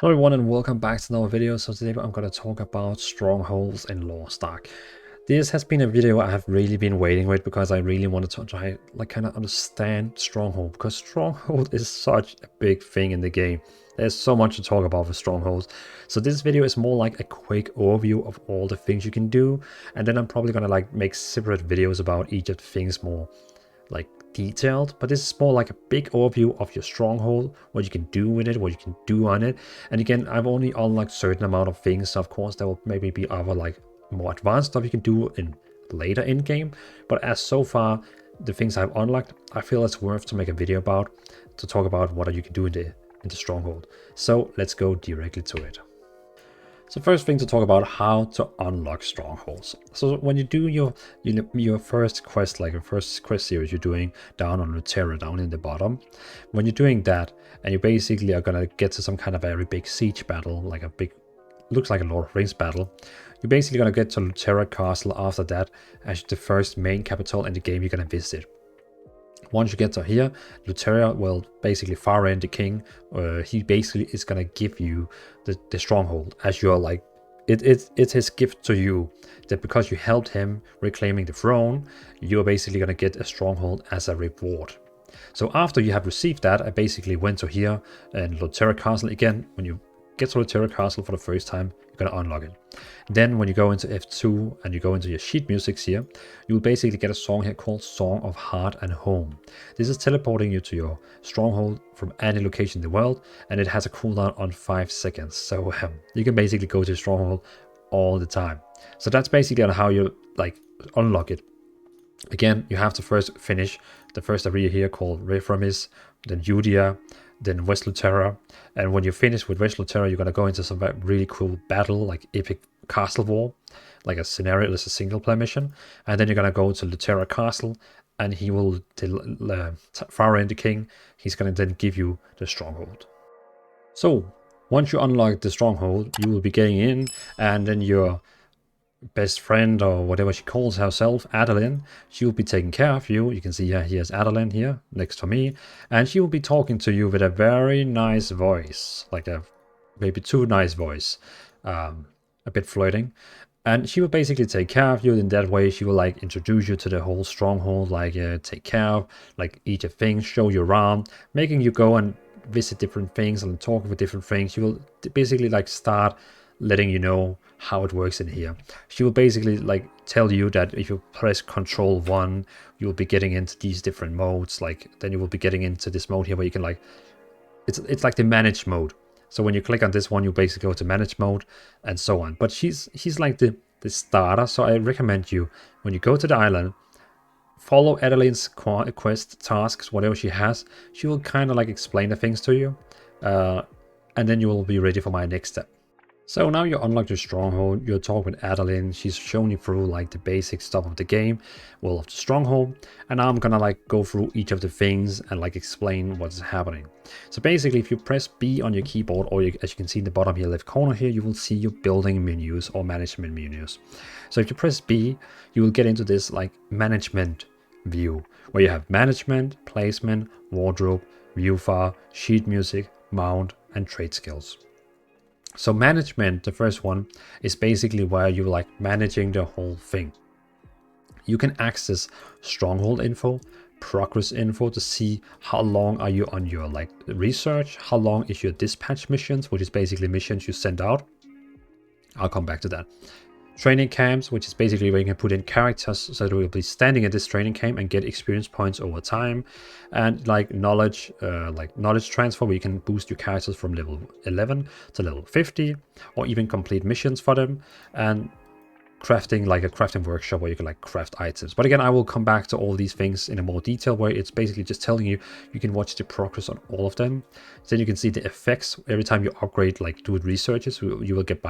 Hello everyone and welcome back to another video. So today I'm going to talk about strongholds in Lost Ark. This has been a video I have really been waiting with because I really wanted to try kind of understand Stronghold, because Stronghold is such a big thing in the game. There's so much to talk about with Strongholds. So this video is more like a quick overview of all the things you can do, and then I'm probably going to make separate videos about each of the things more detailed, but this is more like a big overview of your stronghold, what you can do with it, what you can do on it. And again, I've only unlocked certain amount of things, so of course there will maybe be other more advanced stuff you can do in later in game, but as so far the things I've unlocked, I feel it's worth to make a video about, to talk about what you can do in the stronghold. So let's go directly to it. So first thing to talk about how to unlock strongholds. So when you do your first quest, like your first quest series you're doing down on Luterra, down in the bottom, when you're doing that and you basically are gonna get to some kind of very big siege battle, like a big, looks like a Lord of the Rings battle, you're basically gonna get to Luterra Castle after that as the first main capital in the game you're gonna visit. Once you get to here, Luterra will basically Dvalin the king. He basically is gonna give you the stronghold as you're like, it's his gift to you, that because you helped him reclaiming the throne, you're basically gonna get a stronghold as a reward. So after you have received that, I basically went to here and Luterra Castle again. When you get to Luterra Castle for the first time, you're gonna unlock it. Then when you go into F2 and you go into your sheet musics here, you will basically get a song here called Song of Heart and Home. This is teleporting you to your stronghold from any location in the world, and it has a cooldown on 5 seconds. So you can basically go to your stronghold all the time. So that's basically how you unlock it. Again, you have to first finish the first area here called Rephramis, then Judea, then West Luterra. And when you finish with West Luterra, you're going to go into some really cool battle, like epic castle war, like a scenario that's a single player mission. And then you're going to go to Luterra Castle, and he will, Dvalin the king, he's going to then give you the stronghold. So once you unlock the stronghold, you will be getting in, and then your best friend, or whatever she calls herself, Adeline, she will be taking care of you. You can see here's Adeline here next to me, and she will be talking to you with a very nice voice, like a maybe too nice voice, a bit flirting. And she will basically take care of you. In that way, she will introduce you to the whole stronghold, take care of each of things, show you around, making you go and visit different things and talk with different things. She will basically start letting you know how it works in here. She will basically tell you that if you press Control 1, you'll be getting into these different modes. Then you will be getting into this mode here where you can it's like the manage mode. So when you click on this one, you basically go to manage mode and so on. But she's like the starter. So I recommend you, when you go to the island, follow Adeline's quest tasks, whatever she has. She will kind of explain the things to you, and then you will be ready for my next step. So now you unlock your stronghold, you'll talk with Adeline, she's showing you through the basic stuff of the game, well, of the stronghold, and now I'm gonna go through each of the things and explain what's happening. So basically, if you press B on your keyboard, or as you can see in the bottom here left corner here, you will see your building menus or management menus. So if you press B, you will get into this management view, where you have management, placement, wardrobe, view file, sheet music, mount, and trade skills. So management, the first one, is basically where you're managing the whole thing. You can access stronghold info, progress info to see how long are you on your research, how long is your dispatch missions, which is basically missions you send out. I'll come back to that. Training camps, which is basically where you can put in characters so that we'll be standing at this training camp and get experience points over time. And knowledge transfer, where you can boost your characters from level 11 to level 50, or even complete missions for them. And crafting, a crafting workshop where you can craft items. But again, I will come back to all these things in a more detail, where it's basically just telling you, you can watch the progress on all of them. Then you can see the effects every time you upgrade, do researches. You will get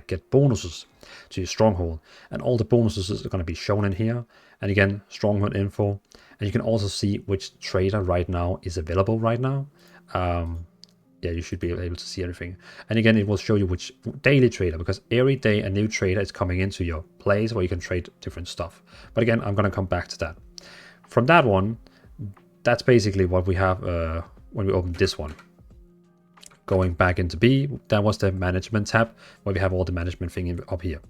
get bonuses to your stronghold, and all the bonuses are going to be shown in here. And again, stronghold info, and you can also see which trader right now is available right now. Yeah, you should be able to see everything. And again, it will show you which daily trader, because every day a new trader is coming into your place where you can trade different stuff. But again, I'm going to come back to that. From that one, that's basically what we have when we open this one. Going back into B, that was the management tab, where we have all the management thing up here.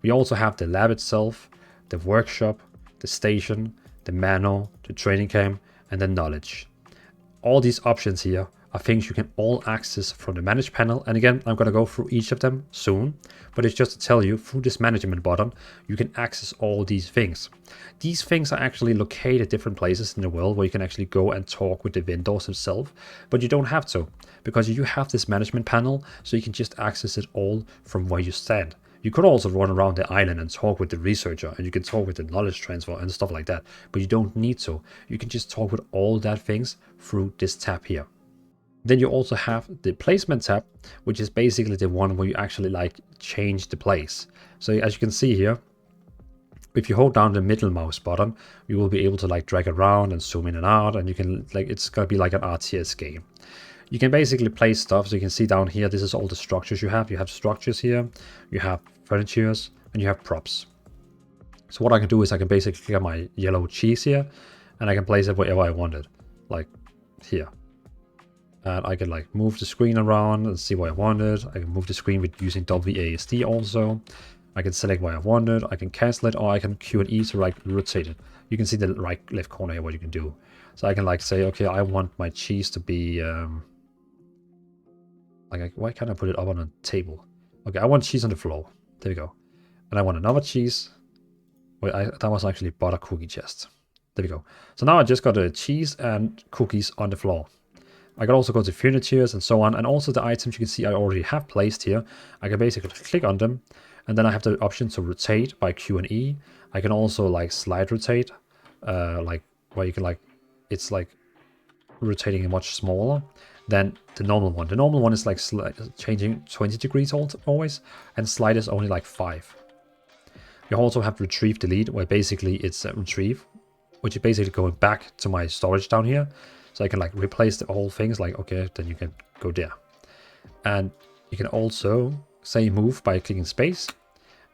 We also have the lab itself, the workshop, the station, the manor, the training camp, and the knowledge. All these options here are things you can all access from the manage panel. And again, I'm going to go through each of them soon, but it's just to tell you, through this management button, you can access all these things. These things are actually located different places in the world where you can actually go and talk with the vendors themselves, but you don't have to, because you have this management panel, so you can just access it all from where you stand. You could also run around the island and talk with the researcher, and you can talk with the knowledge transfer and stuff like that, but you don't need to. You can just talk with all that things through this tab here. Then you also have the placement tab, which is basically the one where you actually like change the place. So as you can see here, if you hold down the middle mouse button, you will be able to like drag around and zoom in and out, and you can like, it's gonna be like an RTS game. You can basically place stuff. So you can see down here, this is all the structures you have. You have structures here, you have furnitures, and you have props. So what I can do is I can basically click on my yellow cheese here, and I can place it wherever I want it, like here. And I can like move the screen around and see where I want it. I can move the screen with using WASD also. I can select where I want it. I can cancel it, or I can Q and E to like rotate it. You can see the right left corner here what you can do. So I can like say, okay, I want my cheese to be like, why can't I put it up on a table? Okay, I want cheese on the floor. There we go. And I want another cheese. Wait, that was actually butter cookie chest. There we go. So now I just got the cheese and cookies on the floor. I can also go to furnitures and so on, and also the items you can see I already have placed here. I can basically click on them, and then I have the option to rotate by Q and E. I can also like slide rotate, like where you can like, it's like rotating much smaller than the normal one. The normal one is like changing 20 degrees always, and slide is only like 5. You also have retrieve delete, where basically it's retrieve, which is basically going back to my storage down here. So I can like replace the whole things, like, okay, then you can go there. And you can also say move by clicking space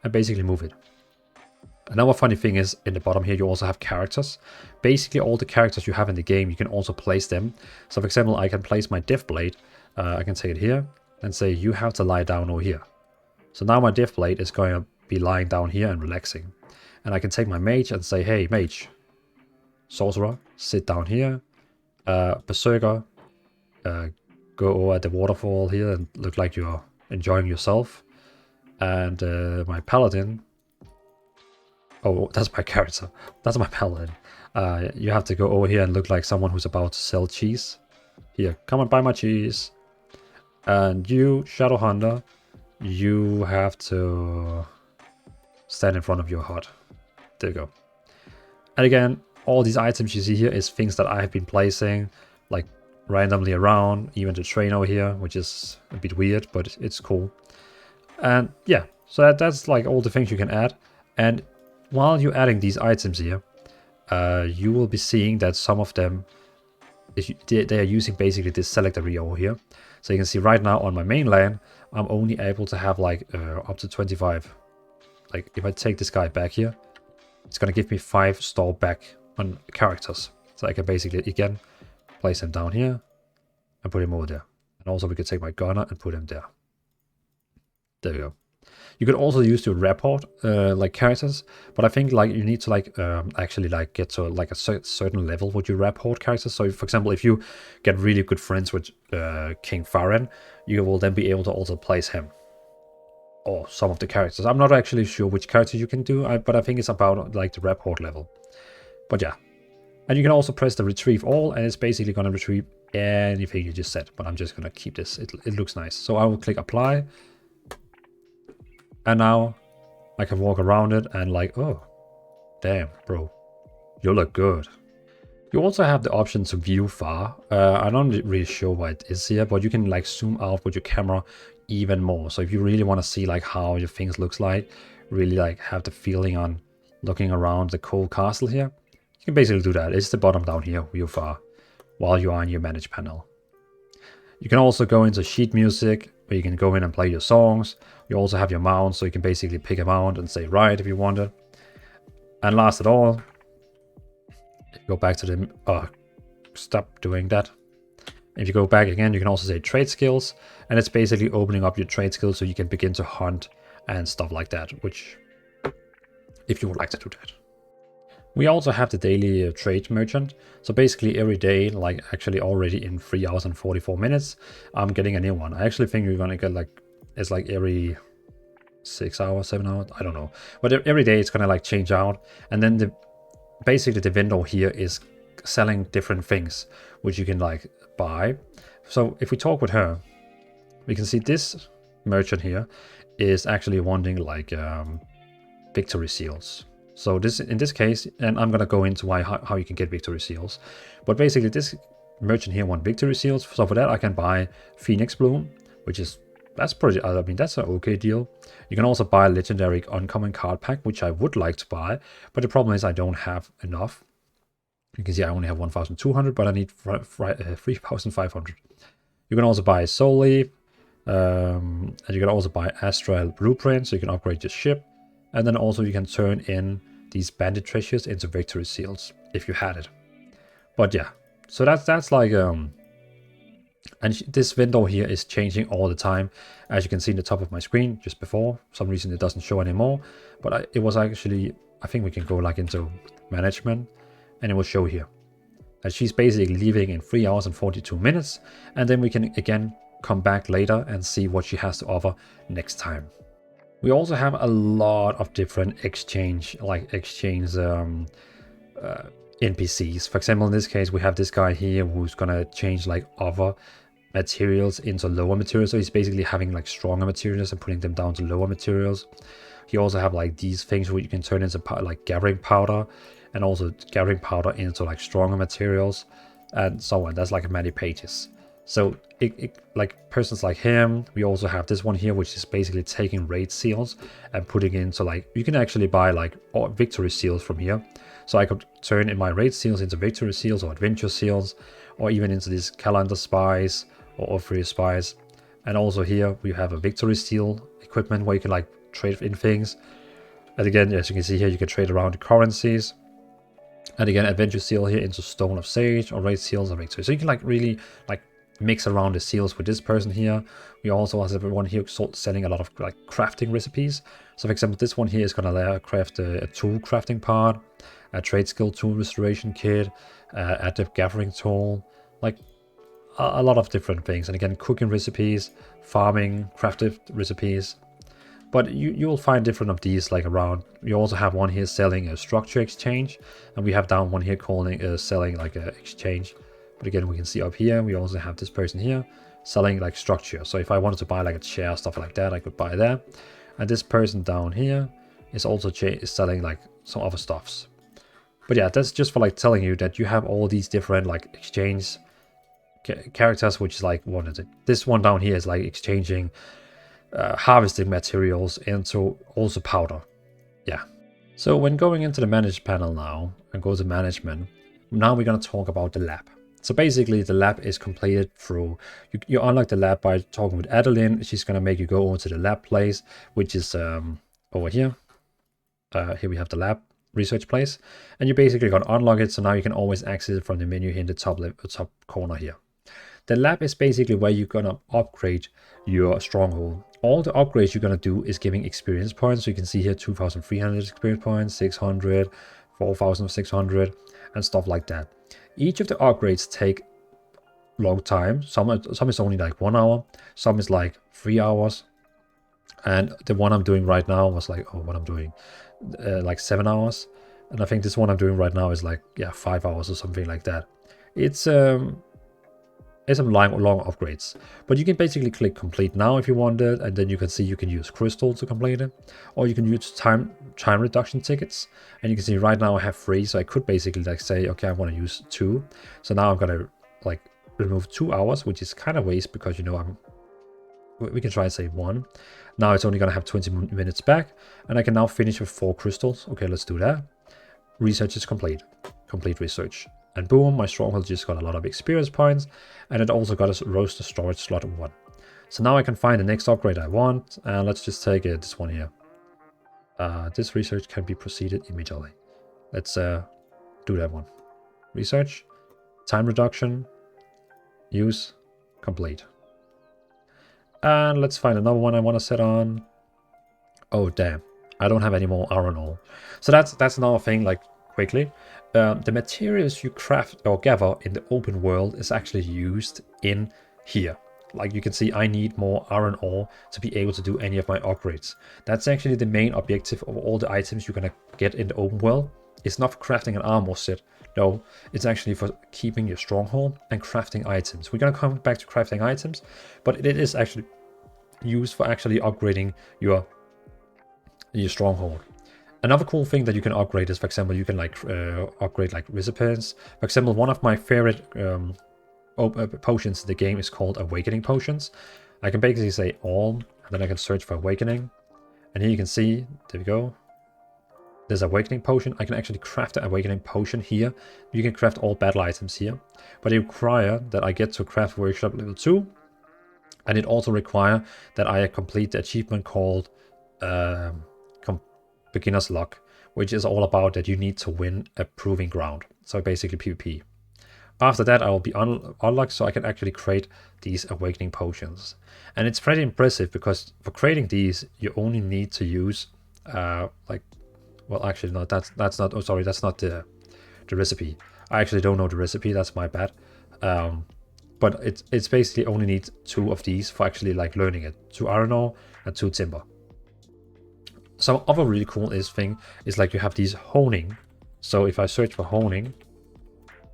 and basically move it. Another funny thing is in the bottom here, you also have characters. Basically all the characters you have in the game, you can also place them. So for example, I can place my Death Blade. I can take it here and say, you have to lie down over here. So now my Death Blade is going to be lying down here and relaxing. And I can take my mage and say, hey, mage, sorcerer, sit down here. Berserker, go over at the waterfall here and look like you're enjoying yourself. And my paladin, oh, that's my character, that's my paladin. You have to go over here and look like someone who's about to sell cheese. Here, come and buy my cheese. And you, Shadow Hunter, you have to stand in front of your hut. There you go. And again, all these items you see here is things that I have been placing like randomly around, even the train over here, which is a bit weird, but it's cool. And yeah, so that's like all the things you can add. And while you're adding these items here, you will be seeing that some of them, they are using basically this select area over here. So you can see right now on my mainland, I'm only able to have like up to 25. Like if I take this guy back here, it's going to give me 5 store back on characters. So I can basically, again, place him down here and put him over there. And also we could take my gunner and put him there. There we go. You could also use the report like characters, but I think like you need to like actually like get to like a certain level with your report characters. So for example, if you get really good friends with King Farren, you will then be able to also place him. Or some of the characters. I'm not actually sure which character you can do, but I think it's about like the report level. But yeah. And you can also press the retrieve all, and it's basically going to retrieve anything you just said. But I'm just going to keep this. It looks nice. So I will click apply. And now I can walk around it and like, oh, damn, bro, you look good. You also have the option to view far. I'm not really sure why it is here, but you can like zoom out with your camera even more. So if you really want to see like how your things looks like, really like have the feeling on looking around the cool castle here, you can basically do that. It's the bottom down here, view far, while you are in your manage panel. You can also go into sheet music, where you can go in and play your songs. You also have your mount, so you can basically pick a mount and say right if you want it. And last of all, go back to the, stop doing that. If you go back again, you can also say trade skills, and it's basically opening up your trade skills so you can begin to hunt and stuff like that, which, if you would like to do that. We also have the daily trade merchant. So basically every day, like actually already in 3 hours and 44 minutes, I'm getting a new one. I actually think you're gonna get like, it's like every 6 hours, 7 hours, I don't know. But every day it's gonna like change out. And then basically the vendor here is selling different things, which you can like buy. So if we talk with her, we can see this merchant here is actually wanting like victory seals. So this, in this case, and I'm gonna go into how you can get victory seals, but basically this merchant here wants victory seals. So for that I can buy Phoenix Bloom, which is, that's pretty, I mean that's an okay deal. You can also buy a legendary uncommon card pack, which I would like to buy, but the problem is I don't have enough. You can see I only have 1,200, but I need 3,500. You can also buy Soul Leaf, and you can also buy Astral Blueprint, so you can upgrade your ship. And then also you can turn in these bandit treasures into victory seals if you had it. But yeah, so that's like and this window here is changing all the time, as you can see in the top of my screen just before. For some reason it doesn't show anymore, but it was actually, I think we can go like into management, and it will show here that she's basically leaving in 3 hours and 42 minutes, and then we can again come back later and see what she has to offer next time. We also have a lot of different exchange NPCs. For example, in this case, we have this guy here who's gonna change like other materials into lower materials. So he's basically having like stronger materials and putting them down to lower materials. You also have like these things where you can turn into like gathering powder, and also gathering powder into like stronger materials, and so on. That's like many pages. So like persons like him, we also have this one here, which is basically taking raid seals and putting into like, you can actually buy like victory seals from here. So I could turn in my raid seals into victory seals or adventure seals, or even into these calendar spies or Orpheus spies. And also here we have a victory seal equipment where you can like trade in things. And again, as you can see here, you can trade around the currencies. And again, adventure seal here into stone of sage, or raid seals or victory. So you can like really like mix around the seals with this person here. We also have one here selling a lot of like crafting recipes. So for example, this one here is going to craft a tool crafting part, a trade skill tool restoration kit, adept gathering tool, like a lot of different things. And again, cooking recipes, farming, crafted recipes. But you'll find different of these like around. We also have one here selling a structure exchange, and we have down one here calling selling like a exchange. But again, we can see up here, we also have this person here selling like structure. So if I wanted to buy like a chair, stuff like that, I could buy that. And this person down here is also selling like some other stuffs. But yeah, that's just for like telling you that you have all these different like exchange characters, which is like, what is it? This one down here is like exchanging harvesting materials into also powder. Yeah. So when going into the manage panel now and go to management, now we're going to talk about the lab. So basically the lab is completed through, you unlock the lab by talking with Adeline. She's going to make you go over to the lab place, which is over here. Here we have the lab research place, and you basically got to unlock it. So now you can always access it from the menu here in the top corner here. The lab is basically where you're going to upgrade your stronghold. All the upgrades you're going to do is giving experience points. So you can see here 2,300 experience points, 600, 4,600, and stuff like that. Each of the upgrades take long time. Some is only like 1 hour, some is like 3 hours, and the one I'm doing right now was like, oh, what I'm doing, like 7 hours, and I think this one I'm doing right now is like, yeah, 5 hours or something like that. It's some long upgrades, but you can basically click complete now if you want it, and then you can see you can use crystal to complete it, or you can use time reduction tickets. And you can see right now I have 3, so I could basically like say, okay, I want to use 2, so now I'm gonna like remove 2 hours, which is kind of waste, because you know we can try and say 1. Now it's only gonna have 20 minutes back, and I can now finish with 4 crystals. Okay, let's do that. Research is complete research. And boom, my stronghold just got a lot of experience points, and it also got a roaster storage slot 1. So now I can find the next upgrade I want, and let's just take this one here. This research can be proceeded immediately. Let's do that one. Research, time reduction, Use. Complete. And let's find another one I want to set on. Oh, damn. I don't have any more iron ore. So that's another thing, like, quickly. The materials you craft or gather in the open world is actually used in here. Like you can see, I need more iron ore to be able to do any of my upgrades. That's actually the main objective of all the items you're gonna get in the open world. It's not for crafting an armor set. No, it's actually for keeping your stronghold and crafting items. We're gonna come back to crafting items, but it is actually used for actually upgrading your stronghold. Another cool thing that you can upgrade is, for example, you can like upgrade like recipients. For example, one of my favorite potions in the game is called Awakening Potions. I can basically say all, and then I can search for Awakening. And here you can see, there we go. There's Awakening Potion. I can actually craft an Awakening Potion here. You can craft all battle items here. But it requires that I get to Craft Workshop level 2. And it also requires that I complete the achievement called Beginner's Luck, which is all about that you need to win a proving ground. So basically PvP. After that, I will be unlocked, so I can actually create these Awakening Potions. And it's pretty impressive because for creating these, you only need to use, like, well, actually, no, that's not, oh, sorry, that's not the recipe. I actually don't know the recipe, that's my bad. But it's basically only need 2 of these for actually, like, learning it. 2 iron ore and 2 timber. Some other really cool thing is, like, you have these honing. So if I search for honing,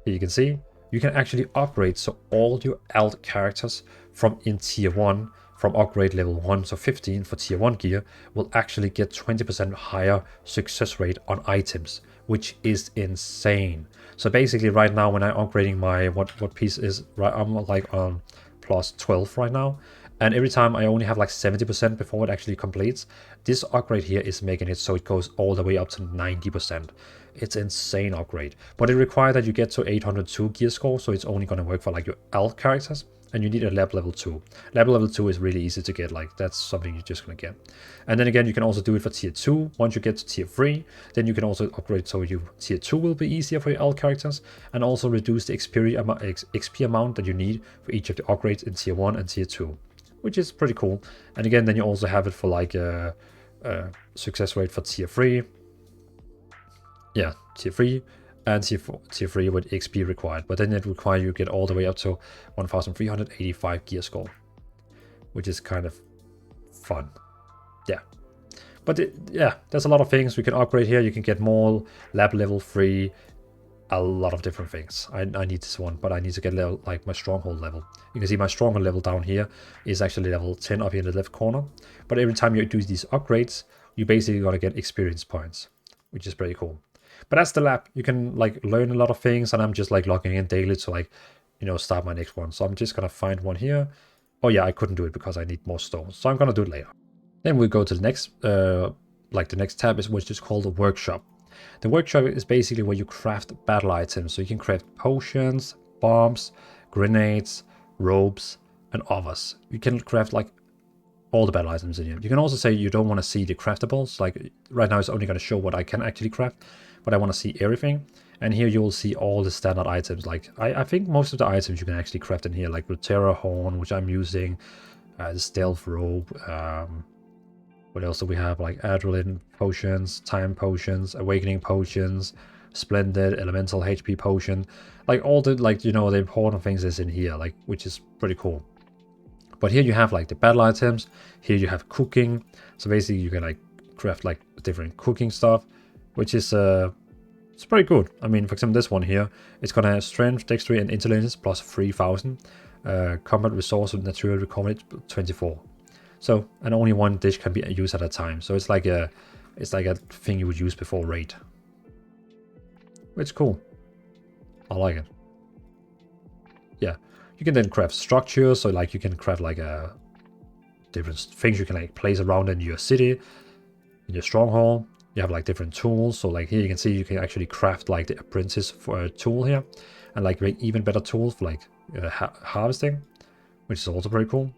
here you can see, you can actually upgrade, so all your alt characters from in tier 1, from upgrade level 1 to 15 for tier 1 gear, will actually get 20% higher success rate on items, which is insane. So basically right now when I'm upgrading my, what piece is, right, I'm like on plus 12 right now. And every time I only have like 70% before it actually completes. This upgrade here is making it so it goes all the way up to 90%. It's insane upgrade. But it requires that you get to 802 gear score, so it's only going to work for like your alt characters. And you need a level 2. Level 2 is really easy to get, like that's something you're just going to get. And then again, you can also do it for tier 2. Once you get to tier 3, then you can also upgrade so tier 2 will be easier for your alt characters, and also reduce the XP amount that you need for each of the upgrades in tier 1 and tier 2. Which is pretty cool. And again, then you also have it for like a success rate for tier 3. Yeah, tier 3 and tier 3 with XP required. But then it requires you get all the way up to 1385 gear score, which is kind of fun. Yeah. But yeah, there's a lot of things we can upgrade here. You can get more lab level 3, a lot of different things. I need this one, but I need to get level, like my stronghold level. You can see my stronghold level down here is actually level 10 up here in the left corner. But every time you do these upgrades, you basically gonna get experience points, which is pretty cool. But that's the lab. You can like learn a lot of things, and I'm just like logging in daily to like, you know, start my next one. So I'm just gonna find one here. Oh yeah, I couldn't do it because I need more stones. So I'm gonna do it later. Then we go to the next, like the next tab is which is called the workshop. The workshop is basically where you craft battle items. So you can craft potions, bombs, grenades, ropes, and others. You can craft like all the battle items in here. You can also say you don't want to see the craftables. Like right now it's only going to show what I can actually craft, but I want to see everything. And here you will see all the standard items. Like I think most of the items you can actually craft in here, like the Terra Horn, which I'm using, the Stealth Rope, what else do we have? Like Adrenaline potions, Time potions, Awakening potions, Splendid, Elemental HP potion. Like all the, like, you know, the important things is in here, like, which is pretty cool. But here you have like the battle items. Here you have cooking. So basically you can like craft like different cooking stuff, which is it's pretty good. I mean, for example, this one here, it's gonna have strength, dexterity, and intelligence plus 3000. Combat resource with natural recovery 24. So, and only one dish can be used at a time. So it's like a thing you would use before raid. It's cool. I like it. Yeah, you can then craft structures. So like you can craft like a different things you can like place around in your city, in your stronghold. You have like different tools. So like here you can see you can actually craft like the apprentice for a tool here, and like make even better tools for like harvesting, which is also pretty cool.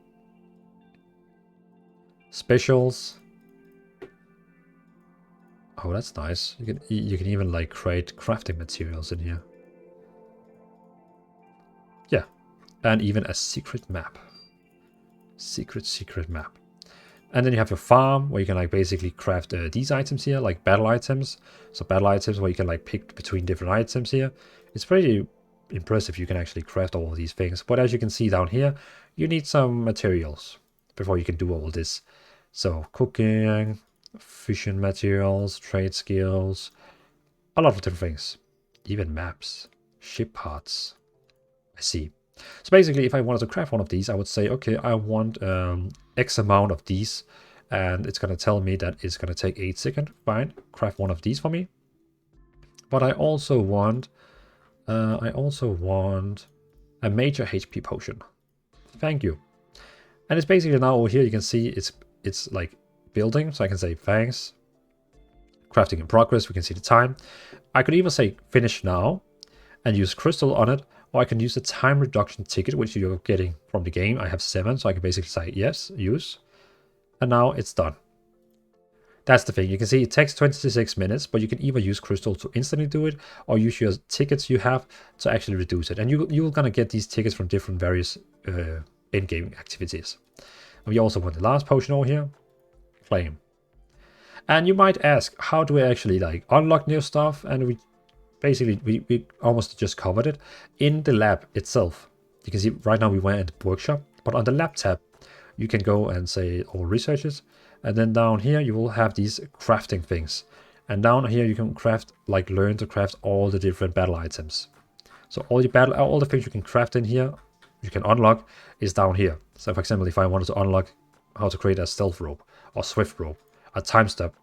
Specials. Oh, that's nice. You can even like create crafting materials in here. Yeah, and even a secret map. Secret map. And then you have your farm, where you can like basically craft these items here, like battle items. So battle items where you can like pick between different items here. It's pretty impressive you can actually craft all of these things. But as you can see down here, you need some materials before you can do all this. So cooking, fishing materials, trade skills, a lot of different things. Even maps, ship parts. I see. So basically, if I wanted to craft one of these, I would say, okay, I want X amount of these, and it's going to tell me that it's going to take 8 seconds. Fine, craft one of these for me. But I also want a major HP potion. Thank you. And it's basically now over here, you can see it's like building, so I can say thanks. Crafting in progress, we can see the time. I could even say finish now and use crystal on it. Or I can use the time reduction ticket, which you're getting from the game. I have 7, so I can basically say yes, use. And now it's done. That's the thing. You can see it takes 26 minutes, but you can either use crystal to instantly do it, or use your tickets you have to actually reduce it. And you're going to get these tickets from different various in-game activities. And we also want the last potion over here. Flame. And you might ask, how do we actually like unlock new stuff? And we almost just covered it in the lab itself. You can see right now we went in the workshop, but on the lab tab, you can go and say all researches, and then down here you will have these crafting things, and down here you can craft, like learn to craft all the different battle items. So all the things you can craft in here, you can unlock is down here. So for example, if I wanted to unlock how to create a stealth rope or swift rope, a time stop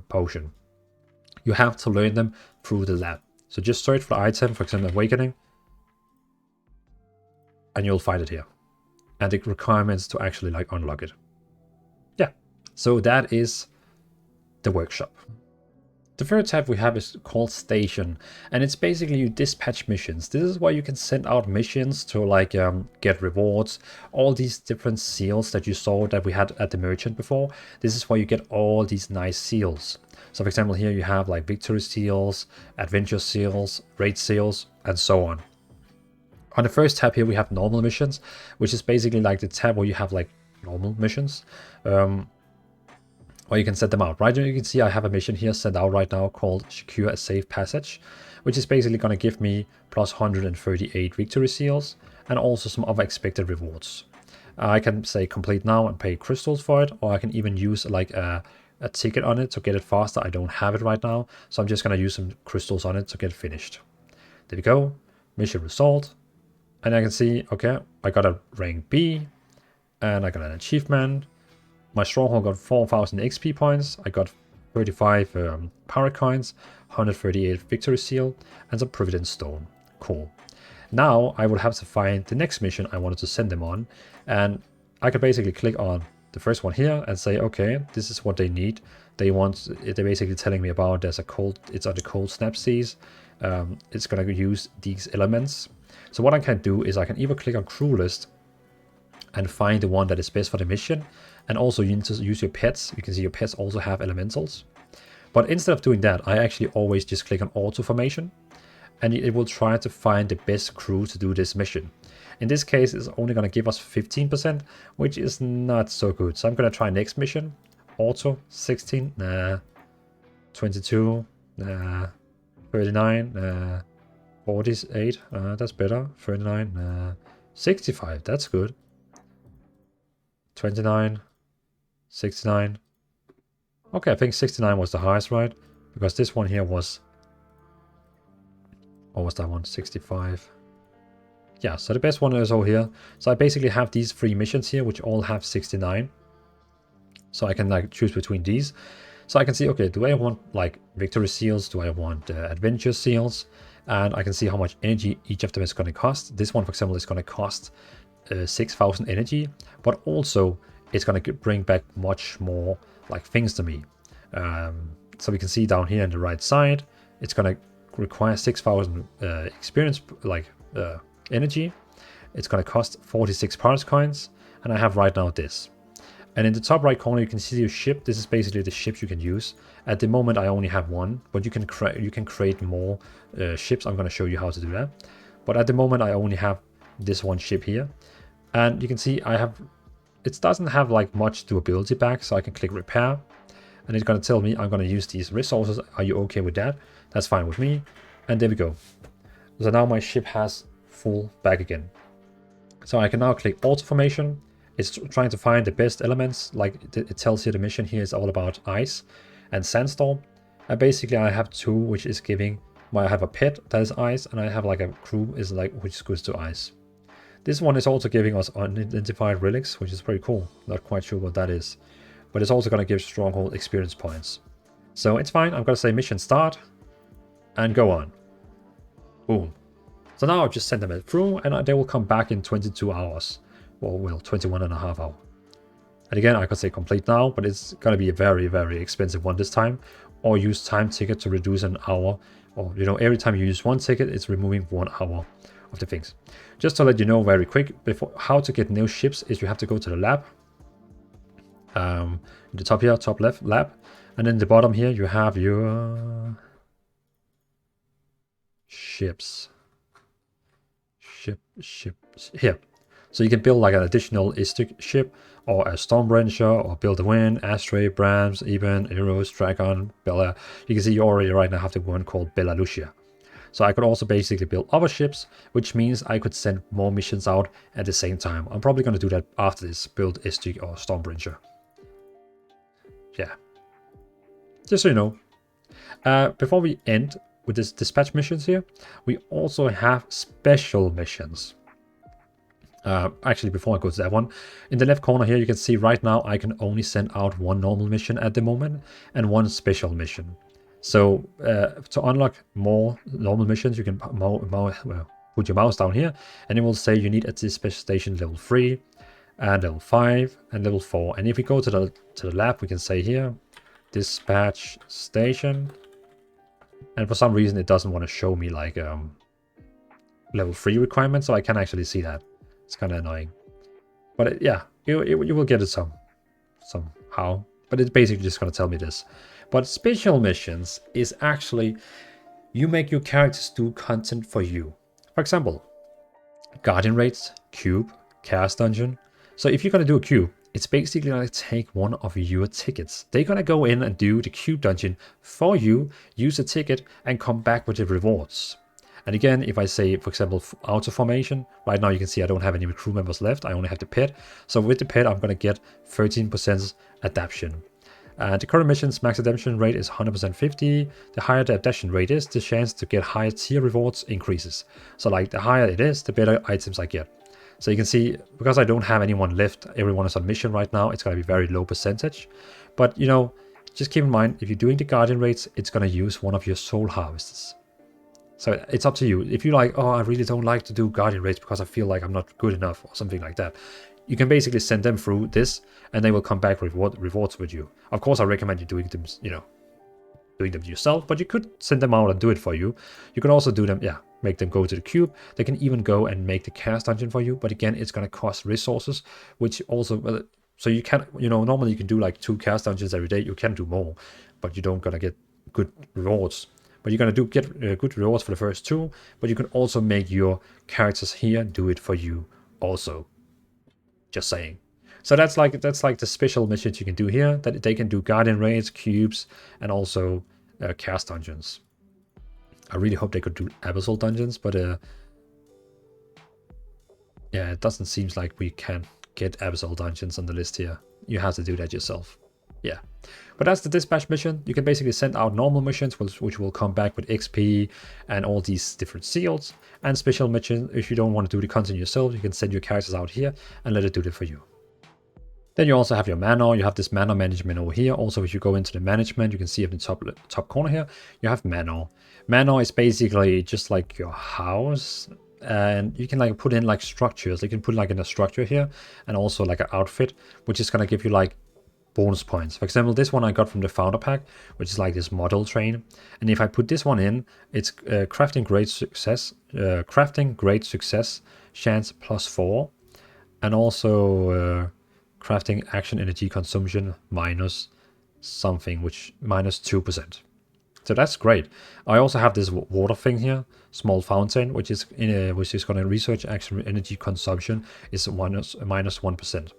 potion, you have to learn them through the lab. So just search for the item, for example, Awakening, and you'll find it here. And the requirements to actually like unlock it. Yeah, so that is the workshop. The third tab we have is called Station, and it's basically you dispatch missions. This is where you can send out missions to like get rewards, all these different seals that you saw that we had at the merchant before. This is where you get all these nice seals. So for example, here you have like victory seals, adventure seals, raid seals, and so on. On the first tab here, we have normal missions, which is basically like the tab where you have like normal missions. Or you can set them out. Right now you can see I have a mission here sent out right now called Secure a Safe Passage, which is basically going to give me plus 138 victory seals and also some other expected rewards. I can say complete now and pay crystals for it, or I can even use like a ticket on it to get it faster. I don't have it right now, so I'm just going to use some crystals on it to get it finished. There we go. Mission result. And I can see, okay, I got a rank B and I got an achievement. My stronghold got 4,000 XP points. I got 35 power coins, 138 victory seal, and some providence stone. Cool. Now I will have to find the next mission I wanted to send them on, and I can basically click on the first one here and say, okay, this is what they need. They're basically telling me about it's on the cold snap seas. It's gonna use these elements. So what I can do is I can either click on crew list and find the one that is best for the mission. And also you need to use your pets. You can see your pets also have elementals. But instead of doing that, I actually always just click on auto formation, and it will try to find the best crew to do this mission. In this case, it's only going to give us 15%, which is not so good. So I'm going to try next mission. Auto, 16, nah. 22, nah. 39, nah. 48, that's better. 39, nah. 65, that's good. 29, 69. Okay, I think 69 was the highest, right? Because this one here was... What was that one? 65. Yeah, so the best one is over here. So I basically have these 3 missions here, which all have 69. So I can like choose between these. So I can see, okay, do I want like victory seals? Do I want adventure seals? And I can see how much energy each of them is going to cost. This one, for example, is going to cost 6,000 energy, but also it's going to bring back much more like things to me. So we can see down here on the right side, it's going to require 6,000 experience energy. It's going to cost 46 Paris coins, and I have right now this. And in the top right corner, you can see your ship. This is basically the ships you can use. At the moment, I only have one, but you can create more ships. I'm going to show you how to do that. But at the moment, I only have this one ship here. And you can see it doesn't have like much durability back, so I can click repair. And it's going to tell me I'm going to use these resources. Are you okay with that? That's fine with me. And there we go. So now my ship has full back again. So I can now click auto formation. It's trying to find the best elements. Like it tells you the mission here is all about ice and sandstorm. And basically I have two, which is giving, I have a pet that is ice, and I have like a crew is like which goes to ice. This one is also giving us unidentified relics, which is pretty cool. Not quite sure what that is. But it's also going to give Stronghold experience points. So it's fine. I'm going to say mission start and go on. Boom. So now I've just sent them through, and they will come back in 22 hours. Well, 21 and a half hours. And again, I could say complete now, but it's going to be a very, very expensive one this time. Or use time ticket to reduce an hour. Or, you know, every time you use one ticket, it's removing 1 hour of the things. Just to let you know very quick, before how to get new ships is you have to go to the lab. In the top here, top left, lab. And then the bottom here, you have your ships. Ships here. So you can build like an additional Istic ship, or a Stormbreacher, or build a Wind, Astray, Brahms, Eben, Eros, Dragon, Bella. You can see you already right now have the one called Bella Lucia. So I could also basically build other ships, which means I could send more missions out at the same time. I'm probably going to do that after this, build Istic or Stormbreacher. Yeah. Just so you know. Before we end with this dispatch missions here, we also have special missions. Actually, before I go to that one, in the left corner here, you can see right now I can only send out one normal mission at the moment and one special mission. So to unlock more normal missions, you can put your mouse down here, and it will say you need a dispatch station level 3 and level 5 and level 4. And if we go to the lab, we can say here dispatch station, and for some reason it doesn't want to show me like level 3 requirements, so I can actually see that. It's kind of annoying, but yeah, you will get it somehow. But it's basically just going to tell me this. But special missions is actually you make your characters do content for you. For example, Guardian Raids, Cube, Chaos Dungeon. So if you're going to do a Cube, it's basically going to take one of your tickets. They're going to go in and do the Cube Dungeon for you, use a ticket, and come back with the rewards. And again, if I say, for example, auto formation, right now you can see I don't have any crew members left. I only have the pet. So with the pet, I'm going to get 13% adaptation. The current mission's max adaptation rate is 150. The higher the adaptation rate is, the chance to get higher tier rewards increases. So like the higher it is, the better items I get. So you can see, because I don't have anyone left, everyone is on mission right now, it's going to be very low percentage. But, you know, just keep in mind, if you're doing the Guardian Raids, it's going to use one of your soul harvesters. So it's up to you. If you like, oh, I really don't like to do Guardian Raids because I feel like I'm not good enough or something like that, you can basically send them through this and they will come back with rewards with you. Of course, I recommend you doing them, you know, doing them yourself, but you could send them out and do it for you. You can also do them, yeah, make them go to the cube. They can even go and make the Chaos Dungeon for you. But again, it's going to cost resources, which also, well, so you can, you know, normally you can do like 2 Chaos Dungeons every day. You can do more, but you don't going to get good rewards. But you're going to get good rewards for the first 2, but you can also make your characters here do it for you also. Just saying. So that's like the special missions you can do here, that they can do Guardian Raids, cubes, and also Chaos Dungeons. I really hope they could do Abyssal Dungeons, but yeah, it doesn't seem like we can get Abyssal Dungeons on the list here. You have to do that yourself. Yeah, but that's the dispatch mission. You can basically send out normal missions, which will come back with XP and all these different seals. And special missions, if you don't want to do the content yourself, you can send your characters out here and let it do it for you. Then you also have your manor. You have this manor management over here. Also, if you go into the management, you can see at the top corner here, you have manor. Manor is basically just like your house, and you can like put in like structures. You can put like in a structure here, and also like an outfit, which is gonna give you like bonus points. For example, this one I got from the founder pack, which is like this model train. And if I put this one in, it's crafting great success, chance +4, and also crafting action energy consumption minus something, which -2%. So that's great. I also have this water thing here, small fountain, which is going to research action energy consumption is minus 1%.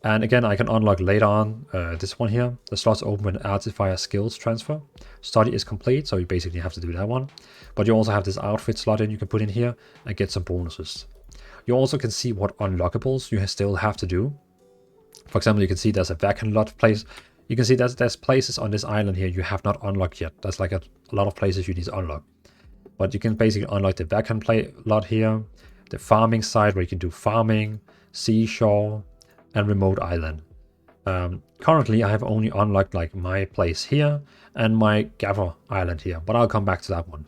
And again, I can unlock later on this one here. The slots open when artifier skills transfer. Study is complete, so you basically have to do that one. But you also have this outfit slot in you can put in here and get some bonuses. You also can see what unlockables you still have to do. For example, you can see there's a vacant lot place. You can see there's places on this island here you have not unlocked yet. There's like a lot of places you need to unlock. But you can basically unlock the vacant lot here, the farming side where you can do farming, seashore, and remote island. Currently, I have only unlocked like my place here and my gather island here, but I'll come back to that one.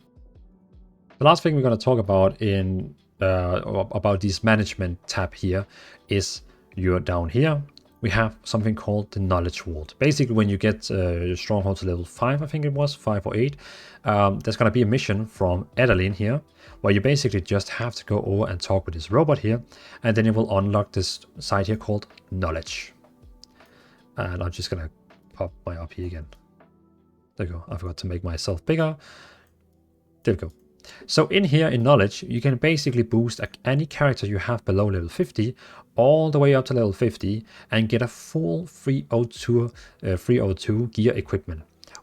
The last thing we're going to talk about in about this management tab here is you're down here. We have something called the knowledge ward. Basically, when you get your stronghold to level 5, I think it was 5 or 8, there's going to be a mission from Adeline here, where you basically just have to go over and talk with this robot here, and then it will unlock this side here called knowledge. And I'm just going to pop my up here again. There we go. I forgot to make myself bigger. There we go. So in here in knowledge, you can basically boost any character you have below level 50 all the way up to level 50 and get a full 302 gear equipment.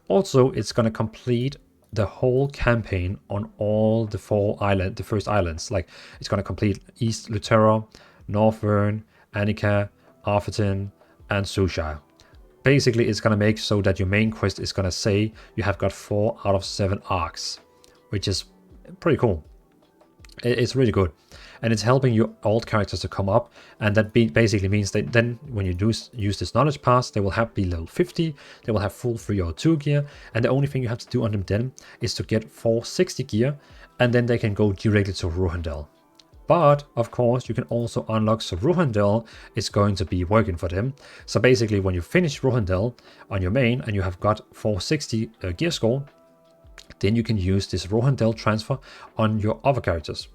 Also, it's going to complete the whole campaign on all the the first islands. Like it's going to complete East Lutera, Northern, Annika, Arthurton, and Sushire. Basically, it's going to make so that your main quest is going to say you have got 4 out of 7 arcs, which is pretty cool. It's really good, and it's helping your old characters to come up, and that basically means that then when you use this knowledge pass, they will be level 50, they will have full 302 gear, and the only thing you have to do on them then is to get 460 gear, and then they can go directly to Ruhandel. But of course, you can also unlock so Ruhandel is going to be working for them. So basically, when you finish Ruhandel on your main and you have got 460 gear score, then you can use this Ruhandel transfer on your other characters.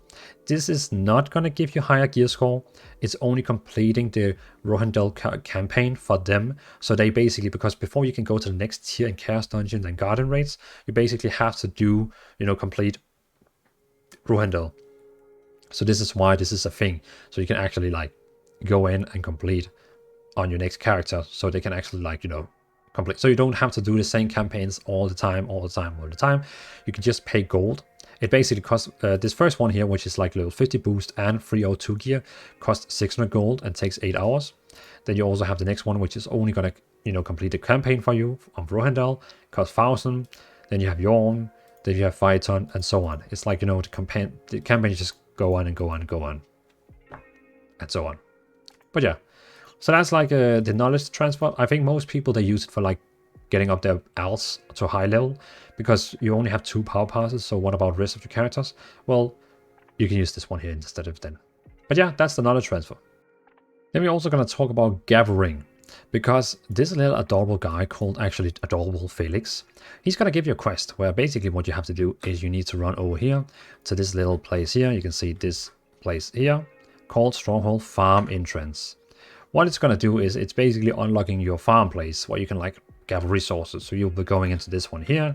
This is not going to give you higher gear score. It's only completing the Ruhandel campaign for them. So they basically, because before you can go to the next tier in Chaos Dungeons and Garden Raids, you basically have to do, complete Ruhandel. So this is why this is a thing. So you can actually like go in and complete on your next character. So they can actually complete. So you don't have to do the same campaigns all the time. You can just pay gold. It basically costs this first one here, which is like level 50 boost and 302 gear, costs 600 gold and takes 8 hours. Then you also have the next one, which is only gonna complete the campaign for you on Rohandel, costs 1000. Then you have Yorn, then you have Phaeton, and so on. It's like the campaign just go on and go on and go on, and so on. But yeah. So that's like the knowledge transfer. I think most people, they use it for like getting up their alts to high level, because you only have 2 power passes. So what about the rest of your characters? Well, you can use this one here instead of then. But yeah, that's the knowledge transfer. Then we're also going to talk about gathering, because this little adorable guy called actually Adorable Felix, he's going to give you a quest where basically what you have to do is you need to run over here to this little place here. You can see this place here called Stronghold Farm Entrance. What it's going to do is it's basically unlocking your farm place where you can like gather resources. So you'll be going into this one here,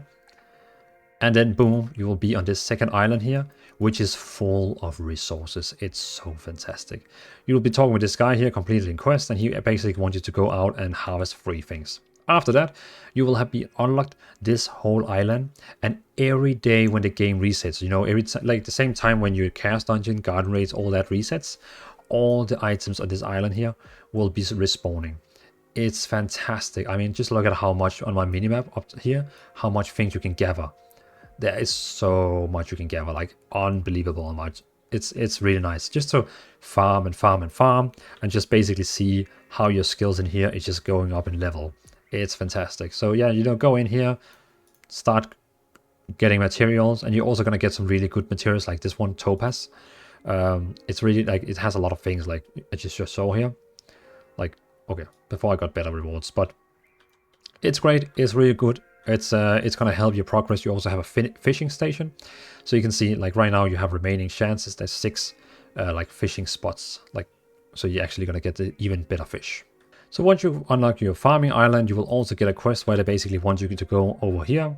and then boom, you will be on this second island here, which is full of resources. It's so fantastic. You'll be talking with this guy here, completing quest, and he basically wants you to go out and harvest 3 things. After that, you will have unlocked this whole island, and every day when the game resets, every like the same time when you Chaos Dungeon, Garden Raids, all that resets, all the items on this island here will be respawning. It's fantastic. I mean, just look at how much on my minimap up here, how much things you can gather. There is so much you can gather, like unbelievable much. It's really nice just to farm and farm and farm, and just basically see how your skills in here is just going up in level. It's fantastic. So yeah, go in here, start getting materials, and you're also going to get some really good materials like this one, Topaz. It's really like, it has a lot of things like I just saw here. Like, okay, before I got better rewards, but it's great. It's really good. It's gonna help you progress. You also have a fishing station, so you can see like right now you have remaining chances. There's 6 like fishing spots, like, so you're actually gonna get the even better fish. So once you unlock your farming island, you will also get a quest where they basically want you to go over here,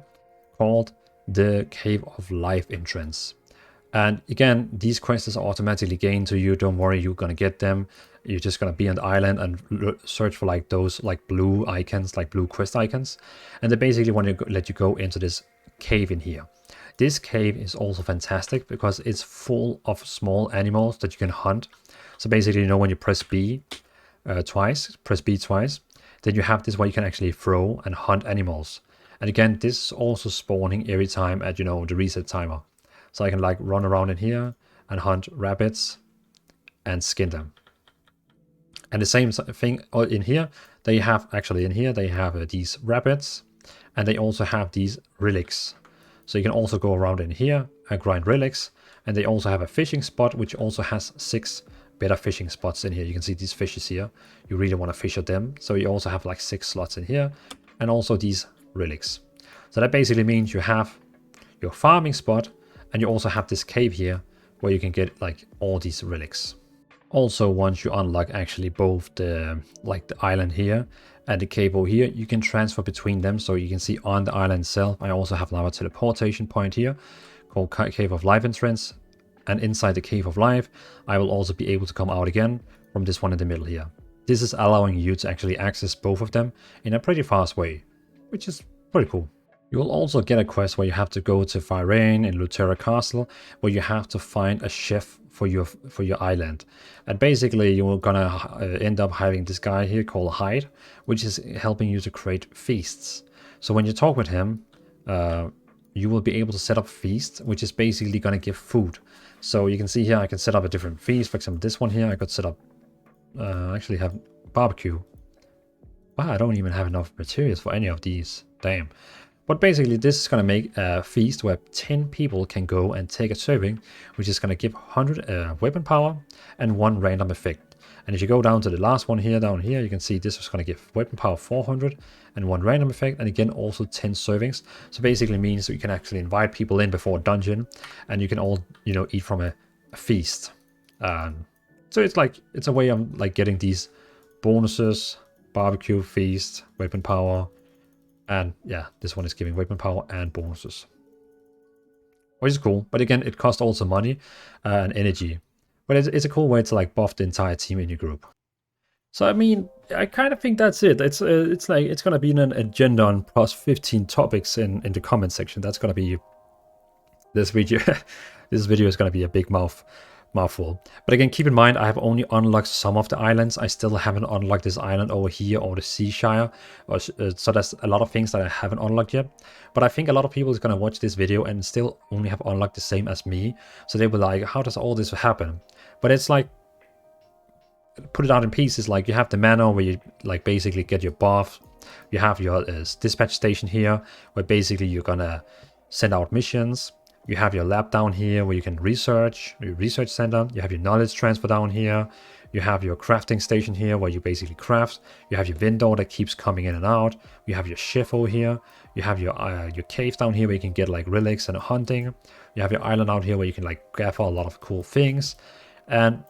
called the Cave of Life entrance. And again, these quests are automatically gained to you. Don't worry, you're gonna get them. You're just gonna be on the island and search for like those like blue icons, like blue quest icons. And they basically want to let you go into this cave in here. This cave is also fantastic because it's full of small animals that you can hunt. So basically, you know, when you press B press B twice, then you have this where you can actually throw and hunt animals. And again, this is also spawning every time at, you know, the reset timer. So I can like run around in here and hunt rabbits and skin them. And the same thing in here, they have actually in here, they have these rabbits and they also have these relics. So you can also go around in here and grind relics. And they also have a fishing spot, which also has 6 better fishing spots in here. You can see these fishes here. You really want to fish at them. So you also have like 6 slots in here and also these relics. So that basically means you have your farming spot and you also have this cave here where you can get like all these relics. Also, once you unlock actually both the island here and the cave over here, you can transfer between them. So you can see on the island itself, I also have now a teleportation point here called Cave of Life entrance. And inside the Cave of Life, I will also be able to come out again from this one in the middle here. This is allowing you to actually access both of them in a pretty fast way, which is pretty cool. You will also get a quest where you have to go to Fyrain in Lutera Castle, where you have to find a chef for your island. And basically you're gonna end up having this guy here called Hyde, which is helping you to create feasts. So when you talk with him, you will be able to set up feasts, which is basically gonna give food. So you can see here I can set up a different feast. For example, this one here I could set up, actually have barbecue. Wow, I don't even have enough materials for any of these. Damn. But basically this is going to make a feast where 10 people can go and take a serving, which is going to give 100 weapon power and 1 random effect. And if you go down to the last one here, down here, you can see this is going to give weapon power 400 and 1 random effect, and again also 10 servings. So basically means that you can actually invite people in before a dungeon, and you can all, you know, eat from a feast. So it's a way of like getting these bonuses: barbecue, feast, weapon power. And yeah, this one is giving weapon power and bonuses, which is cool. But again, it costs also money and energy. But it's a cool way to like buff the entire team in your group. So I mean, I kind of think that's it. It's gonna be an agenda on plus 15 topics in the comment section. That's gonna be this video. This video is gonna be a big mouthful. But again, keep in mind, I have only unlocked some of the islands. I still haven't unlocked this island over here or the Seashire. So there's a lot of things that I haven't unlocked yet. But I think a lot of people is going to watch this video and still only have unlocked the same as me. So they were like, how does all this happen? But it's like, put it out in pieces. Like you have the manor where you like basically get your buff. You have your dispatch station here where basically you're going to send out missions. You have your lab down here where you can research, your research center. You have your knowledge transfer down here. You have your crafting station here where you basically craft. You have your window that keeps coming in and out. You have your chef over here. You have your cave down here where you can get like relics and hunting. You have your island out here where you can like gather a lot of cool things. And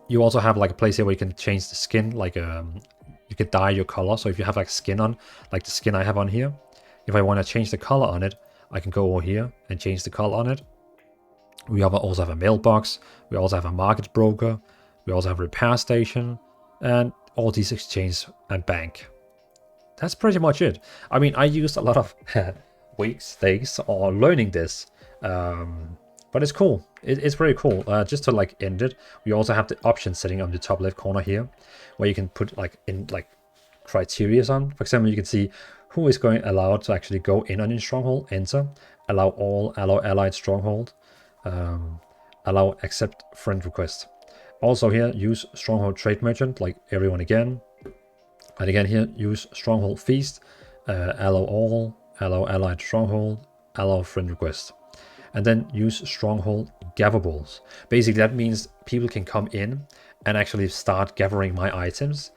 you also have like a place here where you can change the skin, like you can dye your color. So if you have like skin on, like the skin I have on here, if I want to change the color on it, I can go over here and change the color on it. We also have a mailbox. We also have a market broker. We also have a repair station and all these exchange and bank. That's pretty much it. I mean, I used a lot of weeks, days on learning this, but it's cool. It's very cool. Just to like end it, we also have the option setting on the top left corner here, where you can put like in like criteria on. For example, you can see who is going allowed to actually go in on your stronghold, enter, allow all, allow allied stronghold, allow accept friend request. Also here, use stronghold trade merchant, like everyone again. And again here, use stronghold feast, allow all, allow allied stronghold, allow friend request. And then use stronghold gatherballs. Basically that means people can come in and actually start gathering my items.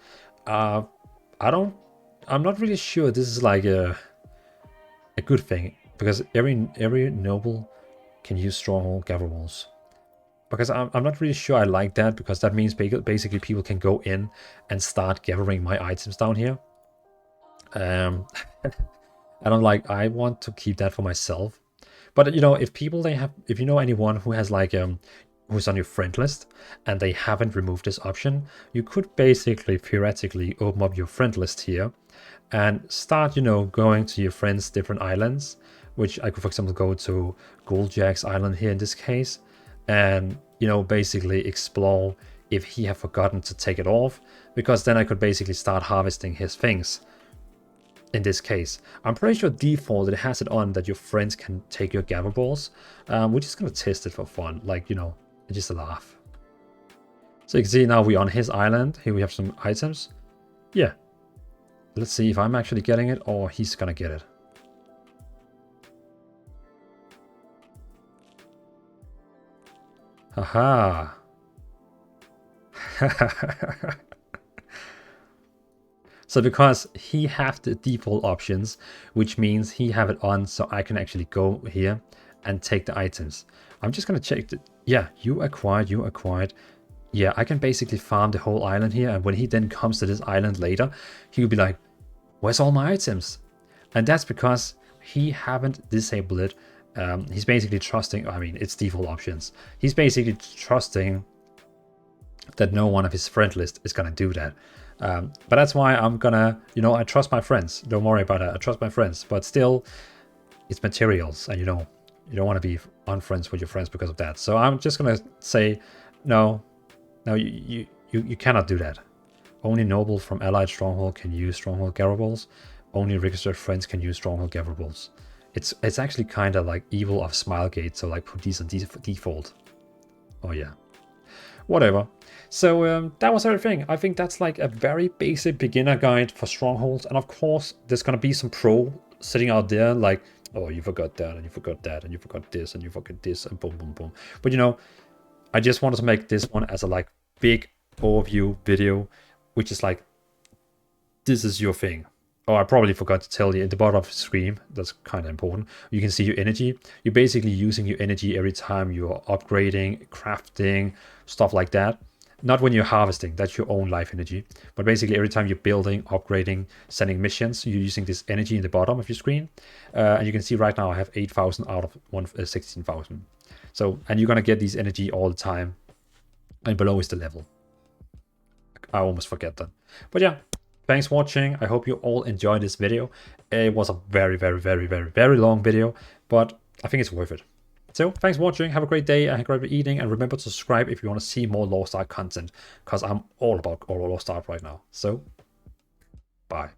I'm not really sure this is like a good thing, because every noble can use stronghold gatherballs. because I'm not really sure I like that, because that means basically people can go in and start gathering my items down here. And I'm like, I want to keep that for myself. But you know, if you know anyone who has like who's on your friend list and they haven't removed this option, you could basically theoretically open up your friend list here and start, you know, going to your friends' different islands, which I could, for example, go to Goldjack's island here in this case, and, you know, basically explore if he have forgotten to take it off, because then I could basically start harvesting his things. In this case, I'm pretty sure default it has it on that your friends can take your gather balls. We're just gonna test it for fun, like, you know, just a laugh. So you can see now we're on his island. Here we have some items. Yeah. Let's see if I'm actually getting it or he's gonna get it. Haha. So because he have the default options, which means he have it on, so I can actually go here and take the items. I'm just gonna check that. Yeah, you acquired. Yeah, I can basically farm the whole island here, and when he then comes to this island later, he will be like, where's all my items? And that's because he haven't disabled it. He's basically trusting, I mean, it's default options. He's basically trusting that no one of his friend list is gonna do that. But that's why I'm gonna, you know, I trust my friends. Don't worry about that. I trust my friends. But still, it's materials, and you know, you don't want to be unfriends with your friends because of that. So I'm just gonna say, no, you cannot do that. Only noble from allied stronghold can use stronghold gather-balls. Only registered friends can use stronghold gather-balls. It's actually kind of like evil of Smilegate, so like put these on default. Oh yeah. Whatever. So that was everything. I think that's like a very basic beginner guide for strongholds. And of course, there's going to be some pro sitting out there like, oh, you forgot that, and you forgot that, and you forgot this, and you forgot this, and boom, boom, boom. But you know, I just wanted to make this one as a like big overview video, which is like, this is your thing. Oh, I probably forgot to tell you, at the bottom of the screen, that's kind of important, you can see your energy. You're basically using your energy every time you're upgrading, crafting, stuff like that. Not when you're harvesting, that's your own life energy. But basically every time you're building, upgrading, sending missions, you're using this energy in the bottom of your screen. And you can see right now I have 8,000 out of 16,000. So, and you're going to get these energy all the time. And below is the level. I almost forget that. But yeah. Thanks for watching. I hope you all enjoyed this video. It was a very, very, very, very, very long video, but I think it's worth it. So thanks for watching. Have a great day and a great eating. And remember to subscribe if you want to see more Lost Ark content, because I'm all about Lost Ark right now. So, bye.